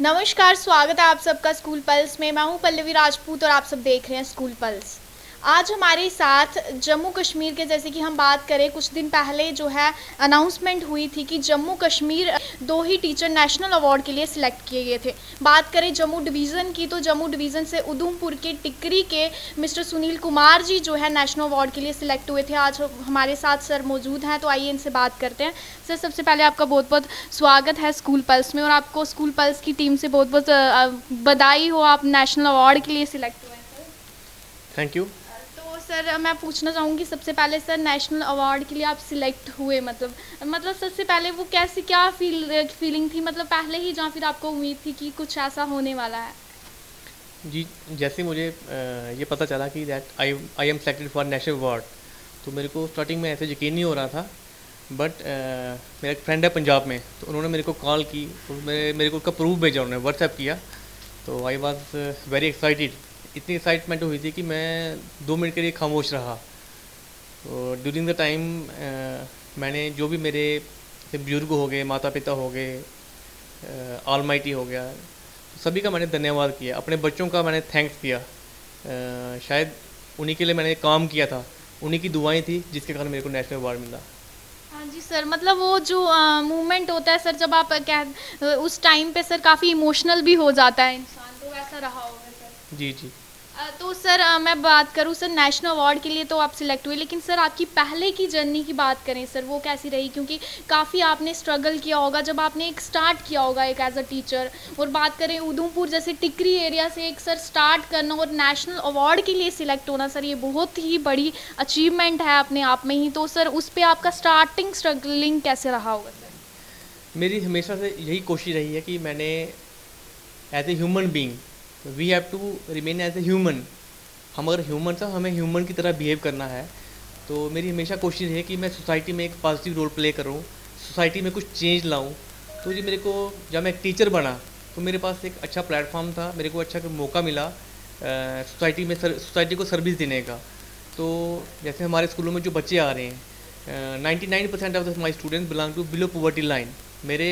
नमस्कार, स्वागत है आप सबका स्कूल पल्स में। मैं हूं पल्लवी राजपूत और आप सब देख रहे हैं स्कूल पल्स। आज हमारे साथ जम्मू कश्मीर के, जैसे कि हम बात करें, कुछ दिन पहले जो है अनाउंसमेंट हुई थी कि जम्मू कश्मीर 2 ही टीचर नेशनल अवार्ड के लिए सिलेक्ट किए गए थे। बात करें जम्मू डिवीज़न की, तो जम्मू डिवीज़न से उधमपुर के टिकरी के मिस्टर सुनील कुमार जी जो है नेशनल अवार्ड के लिए सिलेक्ट हुए थे। आज हमारे साथ सर मौजूद हैं, तो आइए इनसे बात करते हैं। सर, सबसे पहले आपका बहुत बहुत स्वागत है स्कूल पल्स में, और आपको स्कूल पल्स की टीम से बहुत बहुत बधाई हो, आप नेशनल अवार्ड के लिए सिलेक्ट हुए हैं सर। Thank you. तो सर, मैं पूछना चाहूँगी सबसे पहले, सर नेशनल अवार्ड के लिए आप सिलेक्ट हुए, मतलब सबसे पहले वो कैसी क्या फीलिंग थी, मतलब पहले ही, जहाँ फिर आपको उम्मीद थी कि कुछ ऐसा होने वाला है? जी, जैसे मुझे ये पता चला कि that I I am selected for national award, तो मेरे को स्टार्टिंग में ऐसे यकीन नहीं हो रहा था। बट मेरा एक फ्रेंड है पंजाब में, तो उन्होंने मेरे को कॉल की, तो मेरे को उसका प्रूफ भेजा, उन्होंने व्हाट्सएप किया। तो आई वॉज वेरी एक्साइटेड। इतनी एक्साइटमेंट हुई थी कि मैं 2 मिनट के लिए खामोश रहा। तो ड्यूरिंग द टाइम मैंने जो भी मेरे बुजुर्ग हो गए, माता पिता हो गए, ऑलमाइटी हो गया, सभी का मैंने धन्यवाद किया। अपने बच्चों का मैंने थैंक्स किया। शायद उन्हीं के लिए मैंने काम किया था, उन्हीं की दुआएं थी जिसके कारण मेरे को नेशनल अवार्ड मिला। हाँ जी सर, मतलब वो जो मूवमेंट होता है सर, जब आप उस टाइम पे सर काफ़ी इमोशनल भी हो जाता है इंसान, तो ऐसा रहा होगा सर। जी जी। तो सर, मैं बात करूँ सर, नेशनल अवार्ड के लिए तो आप सिलेक्ट हुए, लेकिन सर आपकी पहले की जर्नी की बात करें सर, वो कैसी रही? क्योंकि काफ़ी आपने स्ट्रगल किया होगा जब आपने एक स्टार्ट किया होगा एक एज अ टीचर। और बात करें उधमपुर जैसे टिकरी एरिया से एक सर स्टार्ट करना और नेशनल अवार्ड के लिए सिलेक्ट होना, सर ये बहुत ही बड़ी अचीवमेंट है अपने आप में ही। तो सर उस पर आपका स्टार्टिंग स्ट्रगलिंग कैसे रहा होगा सर? मेरी हमेशा से यही कोशिश रही है कि मैंने as a human being, we have to remain as a human. हम अगर ह्यूमन था, हमें ह्यूमन की तरह बिहेव करना है। तो मेरी हमेशा कोशिश है कि मैं सोसाइटी में एक पॉजिटिव रोल प्ले करूँ, सोसाइटी में कुछ चेंज लाऊँ। तो जी मेरे को, जब मैं एक टीचर बना, तो मेरे पास एक अच्छा प्लेटफॉर्म था, मेरे को अच्छा मौका मिला सोसाइटी में सोसाइटी को सर्विस देने का। तो जैसे हमारे स्कूलों में जो बच्चे आ रहे हैं, 99% of my students belong to below poverty line. मेरे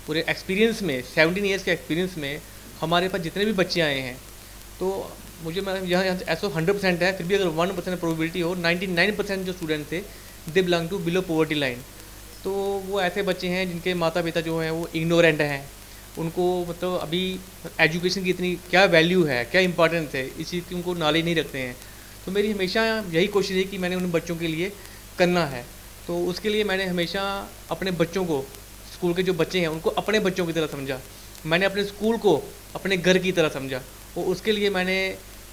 पूरे एक्सपीरियंस में, 17 ईयर्स के एक्सपीरियंस में, हमारे पास जितने भी बच्चे आए हैं, तो मुझे, मैं यहाँ ऐसा 100% है, फिर भी अगर 1% प्रोबेबिलिटी हो, 99% जो स्टूडेंट थे they belong to below poverty line. तो वो ऐसे बच्चे हैं जिनके माता पिता जो हैं वो इग्नोरेंट हैं, उनको मतलब अभी एजुकेशन की इतनी क्या वैल्यू है, क्या इंपॉर्टेंस है, इस चीज़ की उनको नॉलेज नहीं रखते हैं। तो मेरी हमेशा यही कोशिश है कि मैंने उन बच्चों के लिए करना है। तो उसके लिए मैंने हमेशा अपने बच्चों को, स्कूल के जो बच्चे हैं उनको अपने बच्चों की तरह समझा। मैंने अपने स्कूल को अपने घर की तरह समझा, और उसके लिए मैंने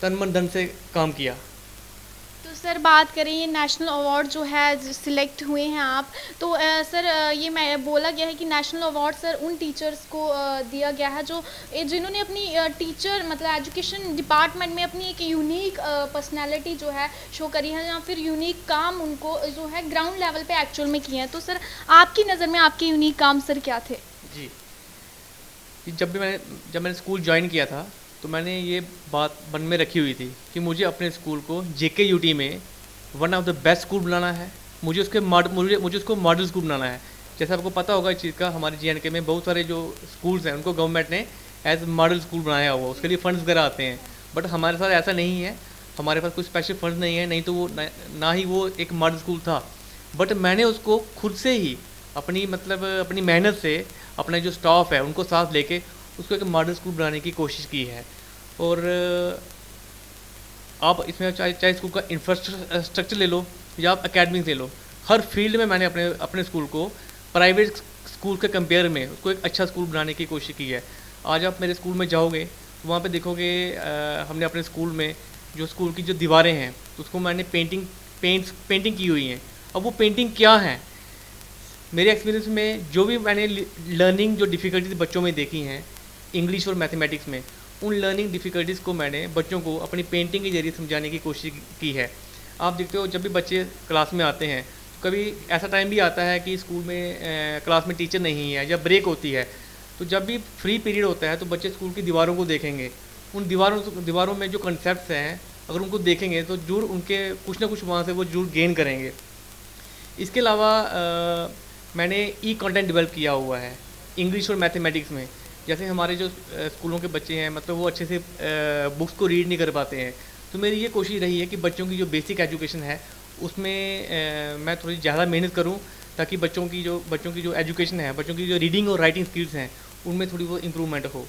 तन मन धन से काम किया। तो सर बात करें, ये नेशनल अवार्ड जो है सिलेक्ट हुए हैं आप, तो सर ये मैं बोला गया है कि नेशनल अवार्ड सर उन टीचर्स को दिया गया है जो जिन्होंने अपनी टीचर मतलब एजुकेशन डिपार्टमेंट में अपनी एक यूनिक पर्सनालिटी जो है शो करी है, या फिर यूनिक काम उनको जो है ग्राउंड लेवल पे एक्चुअल में किए हैं। तो सर आपकी नज़र में आपके यूनिक काम सर क्या थे? जी, जब मैंने स्कूल ज्वाइन किया था, तो मैंने ये बात मन में रखी हुई थी कि मुझे अपने स्कूल को JKUT में one of the best school बनाना है। मुझे उसको मॉडल स्कूल बनाना है। जैसे आपको पता होगा इस चीज़ का, हमारे JNK में बहुत सारे जो स्कूल्स हैं उनको गवर्नमेंट ने एज मॉडल स्कूल बनाया हुआ, उसके लिए फंड्स वगैरह आते हैं। बट हमारे साथ ऐसा नहीं है, हमारे पास कोई स्पेशल फंड्स नहीं है, नहीं तो वो ना ही वो एक मॉडल स्कूल था। बट मैंने उसको खुद से ही अपनी मेहनत से, अपना जो स्टाफ है उनको साथ लेके उसको एक मॉडल स्कूल बनाने की कोशिश की है। और आप इसमें चाहे स्कूल का इंफ्रास्ट्रक्चर ले लो या आप एकेडमिक्स ले लो, हर फील्ड में मैंने अपने स्कूल को प्राइवेट स्कूल के कंपेयर में उसको एक अच्छा स्कूल बनाने की कोशिश की है। आज आप मेरे स्कूल में जाओगे तो वहाँ पे देखोगे हमने अपने स्कूल में जो स्कूल की जो दीवारें हैं उसको मैंने पेंटिंग की हुई हैं। अब वो पेंटिंग क्या है, मेरे एक्सपीरियंस में जो भी मैंने लर्निंग जो डिफ़िकल्टीज बच्चों में देखी हैं इंग्लिश और मैथमेटिक्स में, उन लर्निंग डिफ़िकल्टीज़ को मैंने बच्चों को अपनी पेंटिंग के जरिए समझाने की कोशिश की है। आप देखते हो जब भी बच्चे क्लास में आते हैं, तो कभी ऐसा टाइम भी आता है कि स्कूल में क्लास में टीचर नहीं है या ब्रेक होती है, तो जब भी फ्री पीरियड होता है तो बच्चे स्कूल की दीवारों को देखेंगे। उन दीवारों में जो कंसेप्ट हैं अगर उनको देखेंगे तो जरूर उनके कुछ ना कुछ वहाँ से वो जरूर गेन करेंगे। इसके अलावा मैंने कंटेंट डेवलप किया हुआ है इंग्लिश और मैथमेटिक्स में। जैसे हमारे जो स्कूलों के बच्चे हैं मतलब वो अच्छे से बुक्स को रीड नहीं कर पाते हैं। तो मेरी ये कोशिश रही है कि बच्चों की जो बेसिक एजुकेशन है उसमें मैं थोड़ी ज़्यादा मेहनत करूँ, ताकि बच्चों की जो एजुकेशन है, बच्चों की जो रीडिंग और राइटिंग स्किल्स हैं उनमें थोड़ी वो इम्प्रूवमेंट हो।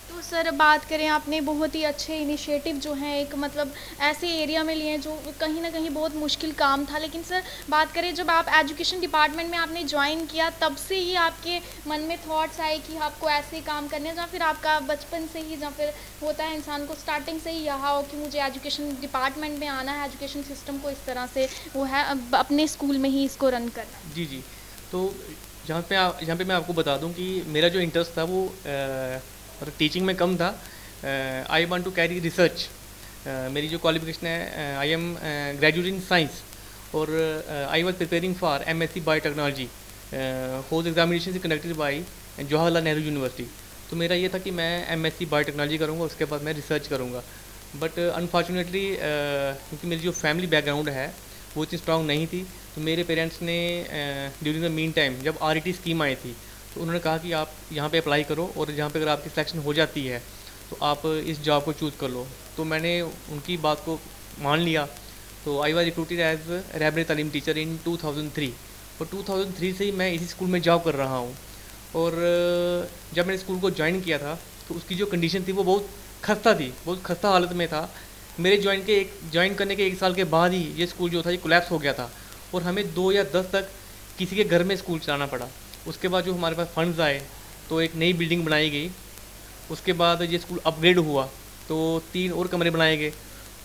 तो सर बात करें, आपने बहुत ही अच्छे इनिशिएटिव जो हैं एक मतलब ऐसे एरिया में लिए हैं जो कहीं ना कहीं बहुत मुश्किल काम था, लेकिन सर बात करें जब आप एजुकेशन डिपार्टमेंट में आपने ज्वाइन किया तब से ही आपके मन में थॉट्स आए कि आपको ऐसे काम करने हैं, या फिर आपका बचपन से ही, या फिर होता है इंसान को स्टार्टिंग से ही यहाँ हो कि मुझे एजुकेशन डिपार्टमेंट में आना है, एजुकेशन सिस्टम को इस तरह से वो है अपने स्कूल में ही इसको रन करना है? जी, जी। तो जहाँ पे मैं आपको बता दूँ कि मेरा जो इंटरेस्ट था वो मतलब टीचिंग में कम था। I want to carry research. मेरी जो क्वालिफिकेशन है, I am graduate in science, और I was preparing for MSc biotechnology. Whose examination is conducted by Jawaharlal Nehru university. तो मेरा ये था कि मैं एमएससी बायोटेक्नोलॉजी करूँगा, उसके बाद मैं रिसर्च करूँगा। बट अनफॉर्चुनेटली क्योंकि मेरी जो फैमिली बैकग्राउंड है वो इतनी स्ट्रांग नहीं थी, तो मेरे पेरेंट्स ने ड्यूरिंग द मीन टाइम जब आरईटी स्कीम आई थी तो उन्होंने कहा कि आप यहाँ पे अप्लाई करो, और यहाँ पे अगर आपकी सिलेक्शन हो जाती है तो आप इस जॉब को चूज़ कर लो। तो मैंने उनकी बात को मान लिया। तो आई वाज रिक्रूटेड एज रहबरी तालीम टीचर इन 2003, और 2003 से ही मैं इसी स्कूल में जॉब कर रहा हूँ। और जब मैंने स्कूल को ज्वाइन किया था तो उसकी जो कंडीशन थी वो बहुत खस्ता थी, बहुत खस्ता हालत में था। मेरे ज्वाइन करने के 1 साल के बाद ही ये स्कूल जो था ये कोलैप्स हो गया था, और हमें 2 या 10 तक किसी के घर में स्कूल चलाना पड़ा। उसके बाद जो हमारे पास फंड्स आए तो एक नई बिल्डिंग बनाई गई। उसके बाद ये स्कूल अपग्रेड हुआ तो 3 और कमरे बनाए गए।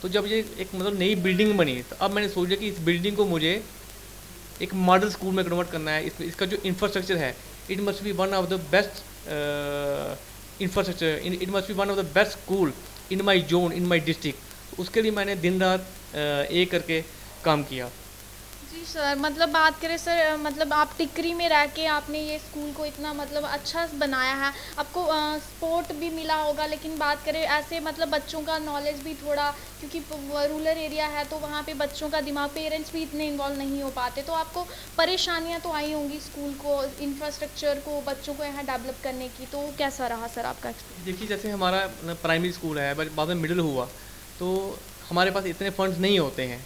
तो जब ये एक मतलब नई बिल्डिंग बनी तो अब मैंने सोचा कि इस बिल्डिंग को मुझे एक मॉडल स्कूल में कन्वर्ट करना है। इसका जो इंफ्रास्ट्रक्चर है it must be one of the best infrastructure, it must be one of the best school in my zone, in my district. उसके लिए मैंने दिन रात एक करके काम किया। जी सर, मतलब बात करें सर, मतलब आप टिकरी में रह के आपने ये स्कूल को इतना मतलब अच्छा बनाया है, आपको सपोर्ट भी मिला होगा, लेकिन बात करें ऐसे मतलब बच्चों का नॉलेज भी थोड़ा, क्योंकि रूरल एरिया है तो वहाँ पे बच्चों का दिमाग, पेरेंट्स भी इतने इन्वॉल्व नहीं हो पाते, तो आपको परेशानियाँ तो आई होंगी स्कूल को, इंफ्रास्ट्रक्चर को, बच्चों को यहाँ डेवलप करने की, तो कैसा रहा सर आपका एक्सपीरियंस? देखिए, जैसे हमारा प्राइमरी स्कूल है बट बाद में मिडिल हुआ तो हमारे पास इतने फंड्स नहीं होते हैं।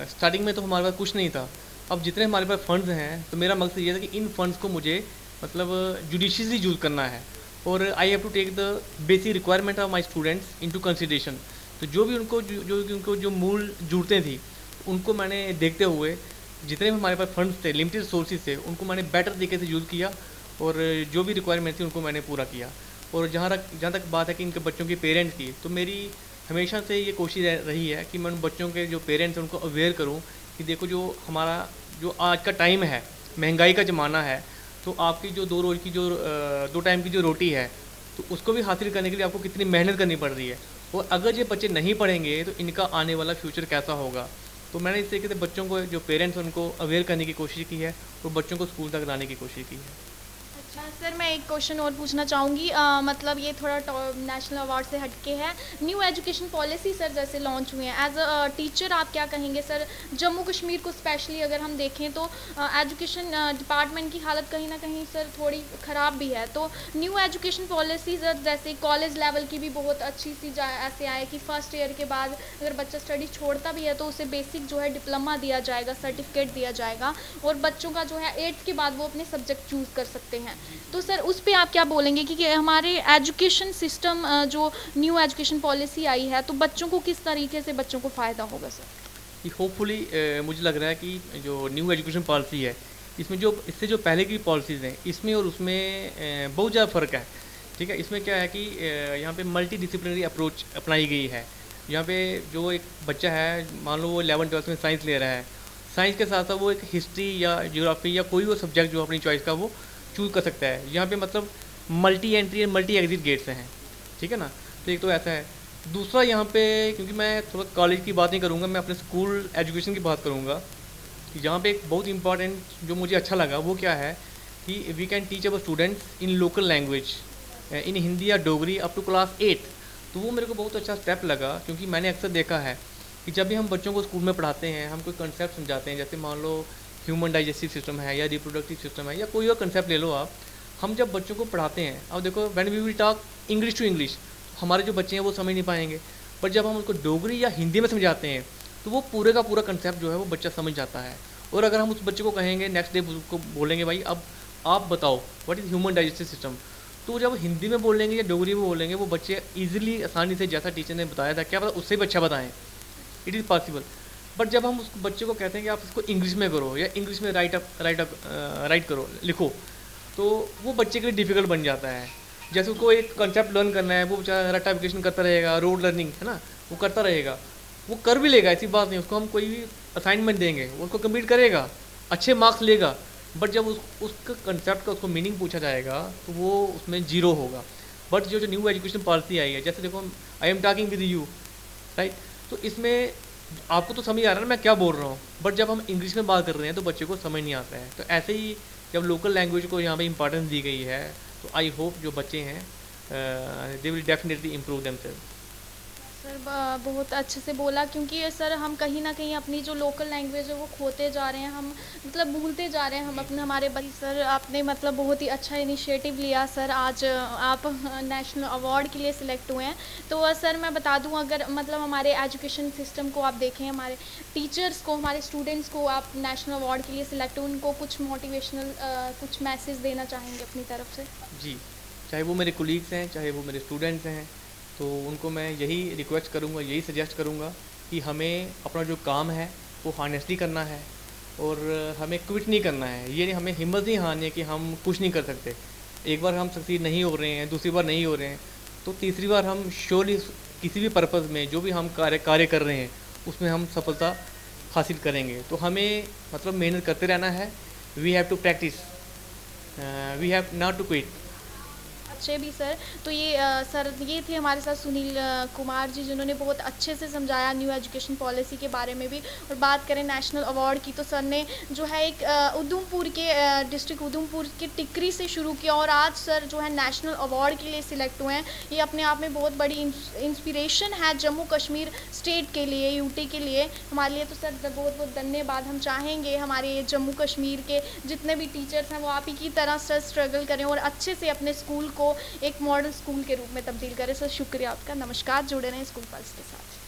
स्टार्टिंग में तो हमारे पास कुछ नहीं था। अब जितने हमारे पास फंड्स हैं तो मेरा मकसद ये था कि इन फंड्स को मुझे मतलब जुडिशियसली यूज़ करना है, और I have to take the basic requirement of my students into consideration. तो जो भी उनको जो मूल ज़रूरतें थी उनको मैंने देखते हुए जितने भी हमारे पास फंड्स थे, लिमिटेड सोर्सेज थे, उनको मैंने बेटर तरीके से यूज़ किया, और जो भी रिक्वायरमेंट थी उनको मैंने पूरा किया। और जहाँ तक बात है कि इनके बच्चों के पेरेंट्स की, तो मेरी हमेशा से ये कोशिश रही है कि मैं उन बच्चों के जो पेरेंट्स हैं उनको अवेयर करूं कि देखो जो हमारा जो आज का टाइम है, महंगाई का ज़माना है, तो आपकी जो 2 रोज़ की जो 2 टाइम की जो रोटी है तो उसको भी हासिल करने के लिए आपको कितनी मेहनत करनी पड़ रही है, और अगर ये बच्चे नहीं पढ़ेंगे तो इनका आने वाला फ्यूचर कैसा होगा। तो मैंने इस तरीके से बच्चों को जो पेरेंट्स हैं उनको अवेयर करने की कोशिश की है और बच्चों को स्कूल तक लाने की कोशिश की है। अच्छा सर, मैं एक क्वेश्चन और पूछना चाहूँगी, मतलब ये थोड़ा नेशनल अवार्ड से हटके है, न्यू एजुकेशन पॉलिसी सर जैसे लॉन्च हुई है, एज अ टीचर आप क्या कहेंगे सर? जम्मू कश्मीर को स्पेशली अगर हम देखें तो एजुकेशन डिपार्टमेंट की हालत कहीं ना कहीं सर थोड़ी ख़राब भी है, तो न्यू एजुकेशन पॉलिसी सर जैसे कॉलेज लेवल की भी बहुत अच्छी सी ऐसे आए कि फर्स्ट ईयर के बाद अगर बच्चा स्टडी छोड़ता भी है तो उसे बेसिक जो है डिप्लोमा दिया जाएगा, सर्टिफिकेट दिया जाएगा, और बच्चों का जो है 8th के बाद वो अपने सब्जेक्ट चूज़ कर सकते हैं। तो सर उस पे आप क्या बोलेंगे कि हमारे एजुकेशन सिस्टम जो न्यू एजुकेशन पॉलिसी आई है तो बच्चों को किस तरीके से बच्चों को फ़ायदा होगा सर? कि होपफुली मुझे लग रहा है कि जो न्यू एजुकेशन पॉलिसी है इसमें जो इससे जो पहले की पॉलिसीज़ हैं इसमें और उसमें बहुत ज़्यादा फ़र्क है। ठीक है, इसमें क्या है कि यहाँ पे मल्टी डिसिप्लिनरी अप्रोच अपनाई गई है। यहाँ पे जो एक बच्चा है, मान लो वो 11th-12th में साइंस ले रहा है, साइंस के साथ साथ वो एक हिस्ट्री या ज्योग्राफी या कोई वो सब्जेक्ट जो अपनी चॉइस का वो चूज़ कर सकता है। यहाँ पे मतलब multi entry and multi exit gates हैं। ठीक है ना, तो एक तो ऐसा है। दूसरा यहाँ पे क्योंकि मैं थोड़ा कॉलेज की बात नहीं करूँगा, मैं अपने स्कूल एजुकेशन की बात करूँगा। यहाँ पे एक बहुत इंपॉर्टेंट जो मुझे अच्छा लगा वो क्या है कि we can teach our students in local language, in Hindi या डोगरी अप टू क्लास 8। तो वो मेरे को बहुत अच्छा स्टेप लगा, क्योंकि मैंने अक्सर देखा है कि जब भी हम बच्चों को स्कूल में पढ़ाते हैं, हम कोई कंसेप्ट समझाते हैं, जैसे मान लो ह्यूमन डाइजेस्टिव सिस्टम है या रिप्रोडक्टिव सिस्टम है या कोई और कंसेप्ट ले लो आप, हम जब बच्चों को पढ़ाते हैं, अब देखो when we will talk English to English, हमारे जो बच्चे हैं वो समझ नहीं पाएंगे, पर जब हम उनको डोगरी या हिंदी में समझाते हैं तो वो पूरे का पूरा कंसेप्ट जो है वो बच्चा समझ जाता है। और अगर हम उस बच्चे को कहेंगे नेक्स्ट डे उसको बोलेंगे भाई अब आप बताओ what is human digestive system, तो जब हिंदी में बोलेंगे या डोगरी में बोलेंगे वो बच्चे ईजिली आसानी से, जैसा टीचर ने बताया था, क्या पता उससे भी अच्छा बताएं, इट इज़ पॉसिबल। बट जब हम उस बच्चे को कहते हैं कि आप इसको इंग्लिश में करो या इंग्लिश में राइट करो, लिखो, तो वो बच्चे के लिए डिफ़िकल्ट बन जाता है। जैसे उसको एक कंसेप्ट लर्न करना है, वो बेचारा रट्टाफिकेशन करता रहेगा, रोड लर्निंग है ना, वो करता रहेगा, वो कर भी लेगा, ऐसी बात नहीं। उसको हम कोई भी असाइनमेंट देंगे वो उसको कंप्लीट करेगा, अच्छे मार्क्स लेगा, बट जब उसका कंसेप्ट का उसको मीनिंग पूछा जाएगा तो वो उसमें जीरो होगा। बट जो न्यू एजुकेशन पॉलिसी आई है, जैसे देखो I am talking with you, right, तो इसमें आपको तो समझ आ रहा है ना मैं क्या बोल रहा हूँ, बट जब हम इंग्लिश में बात कर रहे हैं तो बच्चे को समझ नहीं आता है। तो ऐसे ही जब लोकल लैंग्वेज को यहाँ पे इंपॉर्टेंस दी गई है, तो आई होप जो बच्चे हैं they will definitely improve themselves. Sir बहुत अच्छे से बोला, क्योंकि ये सर हम कहीं ना कहीं अपनी जो लोकल लैंग्वेज है वो खोते जा रहे हैं, हम मतलब भूलते जा रहे हैं हम अपने हमारे बच्चे। सर आपने मतलब बहुत ही अच्छा इनिशिएटिव लिया सर, आज आप नेशनल अवार्ड के लिए सिलेक्ट हुए हैं। तो सर मैं बता दूं, अगर मतलब हमारे एजुकेशन सिस्टम को आप देखें, हमारे टीचर्स को, हमारे स्टूडेंट्स को आप नेशनल अवार्ड के लिए सिलेक्ट हुए, उनको कुछ मोटिवेशनल कुछ मैसेज देना चाहेंगे अपनी तरफ से? जी, चाहे वो मेरे कोलीग्स हैं, चाहे वो मेरे स्टूडेंट्स हैं, तो उनको मैं यही रिक्वेस्ट करूँगा, यही सजेस्ट करूँगा कि हमें अपना जो काम है वो हॉनेस्टली करना है और हमें क्विट नहीं करना है। ये हमें हिम्मत नहीं हारनी है कि हम कुछ नहीं कर सकते। एक बार हम सक्सीड नहीं हो रहे हैं, दूसरी बार नहीं हो रहे हैं, तो तीसरी बार हम श्योरली किसी भी पर्पज़ में जो भी हम कार्य कर रहे हैं उसमें हम सफलता हासिल करेंगे। तो हमें मतलब मेहनत करते रहना है। We have to practice, we have not to quit. अच्छे भी सर। तो ये सर ये थे हमारे साथ सुनील कुमार जी, जिन्होंने बहुत अच्छे से समझाया न्यू एजुकेशन पॉलिसी के बारे में भी। और बात करें नेशनल अवार्ड की, तो सर ने जो है एक उधमपुर के डिस्ट्रिक्ट उधमपुर के टिकरी से शुरू किया और आज सर जो है नेशनल अवार्ड के लिए सिलेक्ट हुए हैं। ये अपने आप में बहुत बड़ी इंस्पिरेशन है जम्मू कश्मीर स्टेट के लिए, यूटी के लिए, हमारे लिए। तो सर बहुत बहुत धन्यवाद। हम चाहेंगे हमारे जम्मू कश्मीर के जितने भी टीचर्स हैं वो आप ही की तरह सर स्ट्रगल करें और अच्छे से अपने स्कूल को एक मॉडल स्कूल के रूप में तब्दील करें। सर शुक्रिया आपका, नमस्कार, जुड़े रहें स्कूल पल्स के साथ।